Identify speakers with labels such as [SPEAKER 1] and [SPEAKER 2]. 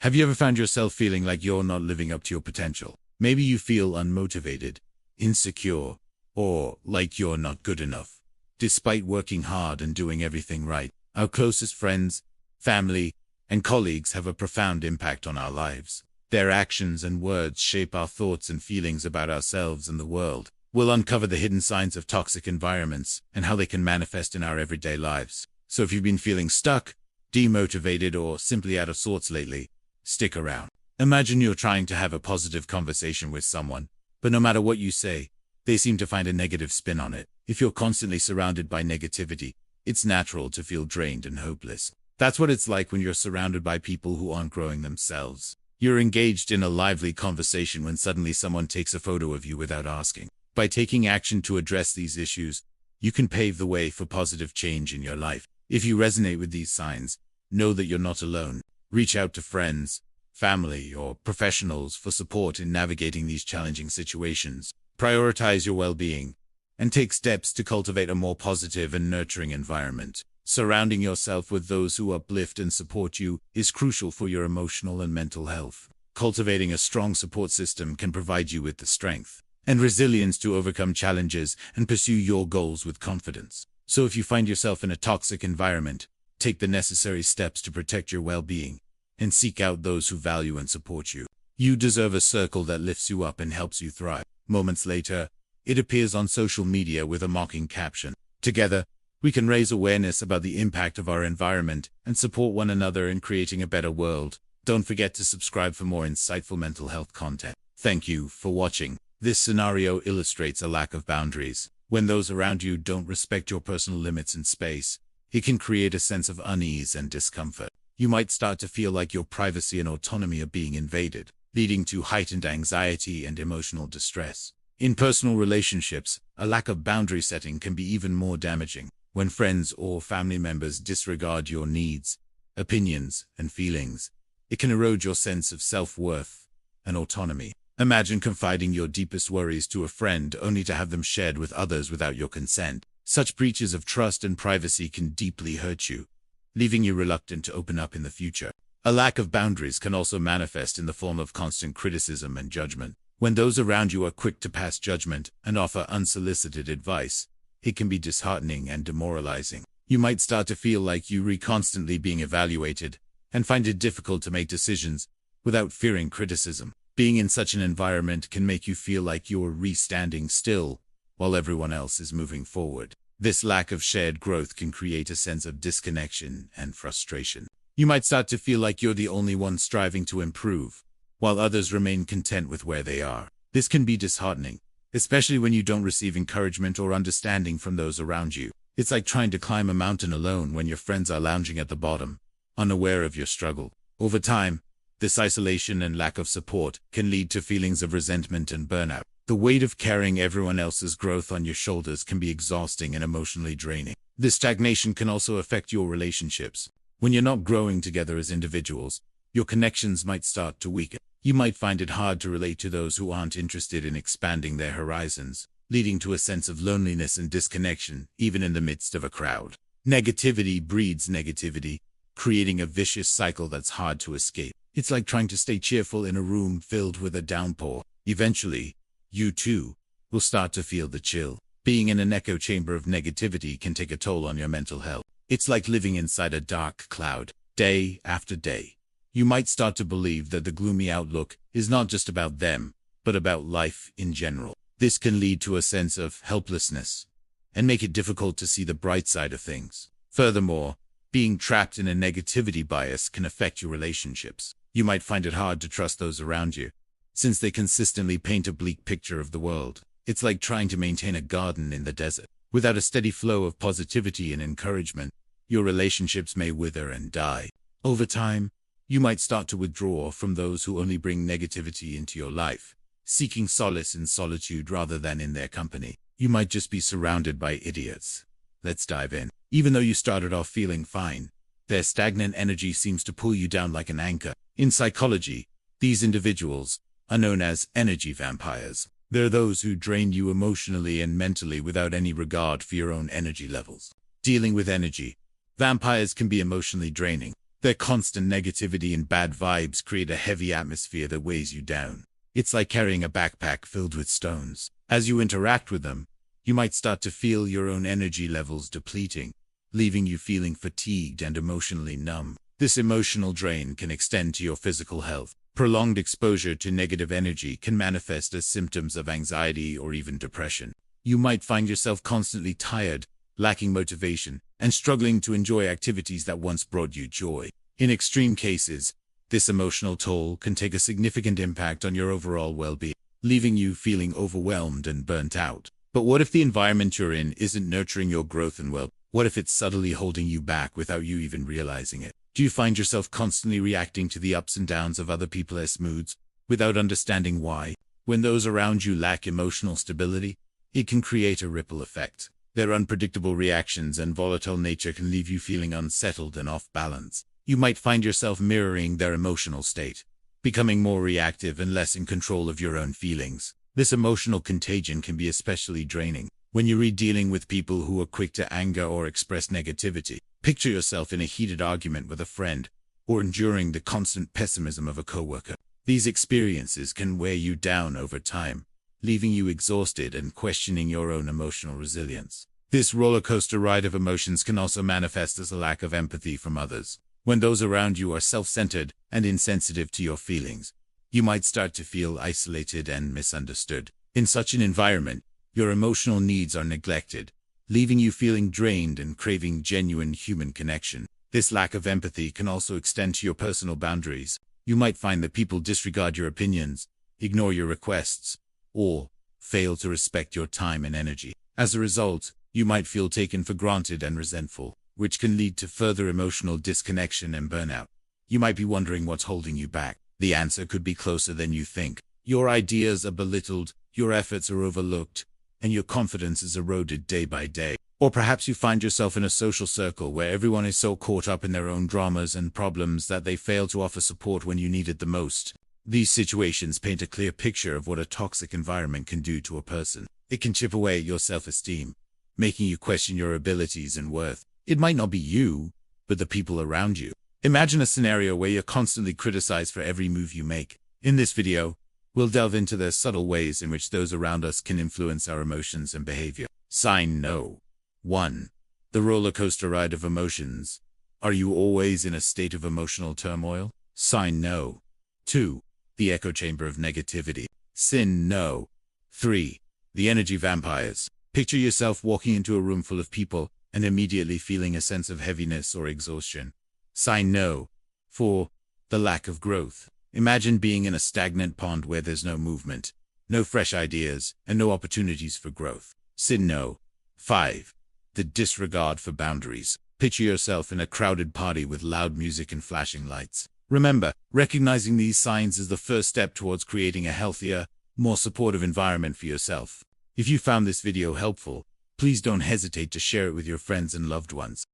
[SPEAKER 1] Have you ever found yourself feeling like you're not living up to your potential? Maybe you feel unmotivated, insecure, or like you're not good enough. Despite working hard and doing everything right, our closest friends, family, and colleagues have a profound impact on our lives. Their actions and words shape our thoughts and feelings about ourselves and the world. We'll uncover the hidden signs of toxic environments and how they can manifest in our everyday lives. So if you've been feeling stuck, demotivated, or simply out of sorts lately, stick around. Imagine you're trying to have a positive conversation with someone, but no matter what you say, they seem to find a negative spin on it. If you're constantly surrounded by negativity, it's natural to feel drained and hopeless. That's what it's like when you're surrounded by people who aren't growing themselves. You're engaged in a lively conversation when suddenly someone takes a photo of you without asking. By taking action to address these issues, you can pave the way for positive change in your life. If you resonate with these signs, know that you're not alone. Reach out to friends, family, or professionals for support in navigating these challenging situations. Prioritize your well-being and take steps to cultivate a more positive and nurturing environment. Surrounding yourself with those who uplift and support you is crucial for your emotional and mental health. Cultivating a strong support system can provide you with the strength and resilience to overcome challenges and pursue your goals with confidence. So if you find yourself in a toxic environment, take the necessary steps to protect your well-being and seek out those who value and support you. You deserve a circle that lifts you up and helps you thrive. Moments later, it appears on social media with a mocking caption. Together, we can raise awareness about the impact of our environment and support one another in creating a better world. Don't forget to subscribe for more insightful mental health content. Thank you for watching. This scenario illustrates a lack of boundaries. When those around you don't respect your personal limits and space, it can create a sense of unease and discomfort. You might start to feel like your privacy and autonomy are being invaded, leading to heightened anxiety and emotional distress. In personal relationships, a lack of boundary setting can be even more damaging. When friends or family members disregard your needs, opinions, and feelings, it can erode your sense of self-worth and autonomy. Imagine confiding your deepest worries to a friend only to have them shared with others without your consent. Such breaches of trust and privacy can deeply hurt you, leaving you reluctant to open up in the future. A lack of boundaries can also manifest in the form of constant criticism and judgment. When those around you are quick to pass judgment and offer unsolicited advice, it can be disheartening and demoralizing. You might start to feel like you're constantly being evaluated and find it difficult to make decisions without fearing criticism. Being in such an environment can make you feel like you're standing still while everyone else is moving forward. This lack of shared growth can create a sense of disconnection and frustration. You might start to feel like you're the only one striving to improve, while others remain content with where they are. This can be disheartening, especially when you don't receive encouragement or understanding from those around you. It's like trying to climb a mountain alone when your friends are lounging at the bottom, unaware of your struggle. Over time, this isolation and lack of support can lead to feelings of resentment and burnout. The weight of carrying everyone else's growth on your shoulders can be exhausting and emotionally draining. This stagnation can also affect your relationships. When you're not growing together as individuals, your connections might start to weaken. You might find it hard to relate to those who aren't interested in expanding their horizons, leading to a sense of loneliness and disconnection, even in the midst of a crowd. Negativity breeds negativity, creating a vicious cycle that's hard to escape. It's like trying to stay cheerful in a room filled with a downpour. Eventually, you too will start to feel the chill. Being in an echo chamber of negativity can take a toll on your mental health. It's like living inside a dark cloud, day after day. You might start to believe that the gloomy outlook is not just about them, but about life in general. This can lead to a sense of helplessness and make it difficult to see the bright side of things. Furthermore, being trapped in a negativity bias can affect your relationships. You might find it hard to trust those around you, since they consistently paint a bleak picture of the world. It's like trying to maintain a garden in the desert. Without a steady flow of positivity and encouragement, your relationships may wither and die. Over time, you might start to withdraw from those who only bring negativity into your life, seeking solace in solitude rather than in their company. You might just be surrounded by idiots. Let's dive in. Even though you started off feeling fine, their stagnant energy seems to pull you down like an anchor. In psychology, these individuals are known as energy vampires. They're those who drain you emotionally and mentally without any regard for your own energy levels. Dealing with energy vampires can be emotionally draining. Their constant negativity and bad vibes create a heavy atmosphere that weighs you down. It's like carrying a backpack filled with stones. As you interact with them, you might start to feel your own energy levels depleting, leaving you feeling fatigued and emotionally numb. This emotional drain can extend to your physical health. Prolonged exposure to negative energy can manifest as symptoms of anxiety or even depression. You might find yourself constantly tired, lacking motivation, and struggling to enjoy activities that once brought you joy. In extreme cases, this emotional toll can take a significant impact on your overall well-being, leaving you feeling overwhelmed and burnt out. But what if the environment you're in isn't nurturing your growth and well? What if it's subtly holding you back without you even realizing it? Do you find yourself constantly reacting to the ups and downs of other people's moods without understanding why? When those around you lack emotional stability, it can create a ripple effect. Their unpredictable reactions and volatile nature can leave you feeling unsettled and off balance. You might find yourself mirroring their emotional state, becoming more reactive and less in control of your own feelings. This emotional contagion can be especially draining when you're dealing with people who are quick to anger or express negativity. Picture yourself in a heated argument with a friend, or enduring the constant pessimism of a coworker. These experiences can wear you down over time, leaving you exhausted and questioning your own emotional resilience. This roller coaster ride of emotions can also manifest as a lack of empathy from others. When those around you are self-centered and insensitive to your feelings, you might start to feel isolated and misunderstood. In such an environment, your emotional needs are neglected, leaving you feeling drained and craving genuine human connection. This lack of empathy can also extend to your personal boundaries. You might find that people disregard your opinions, ignore your requests, or fail to respect your time and energy. As a result, you might feel taken for granted and resentful, which can lead to further emotional disconnection and burnout. You might be wondering what's holding you back. The answer could be closer than you think. Your ideas are belittled, your efforts are overlooked, and your confidence is eroded day by day. Or perhaps you find yourself in a social circle where everyone is so caught up in their own dramas and problems that they fail to offer support when you need it the most. These situations paint a clear picture of what a toxic environment can do to a person. It can chip away at your self-esteem, making you question your abilities and worth. It might not be you, but the people around you. Imagine a scenario where you're constantly criticized for every move you make. In this video, we'll delve into the subtle ways in which those around us can influence our emotions and behavior. Sign No. 1. The roller coaster ride of emotions. Are you always in a state of emotional turmoil? Sign No. 2. The echo chamber of negativity. Sin No. 3. The energy vampires. Picture yourself walking into a room full of people and immediately feeling a sense of heaviness or exhaustion. Sign No. 4. The lack of growth. Imagine being in a stagnant pond where there's no movement, no fresh ideas, and no opportunities for growth. Sin No. 5. The disregard for boundaries. Picture yourself in a crowded party with loud music and flashing lights. Remember, recognizing these signs is the first step towards creating a healthier, more supportive environment for yourself. If you found this video helpful, please don't hesitate to share it with your friends and loved ones.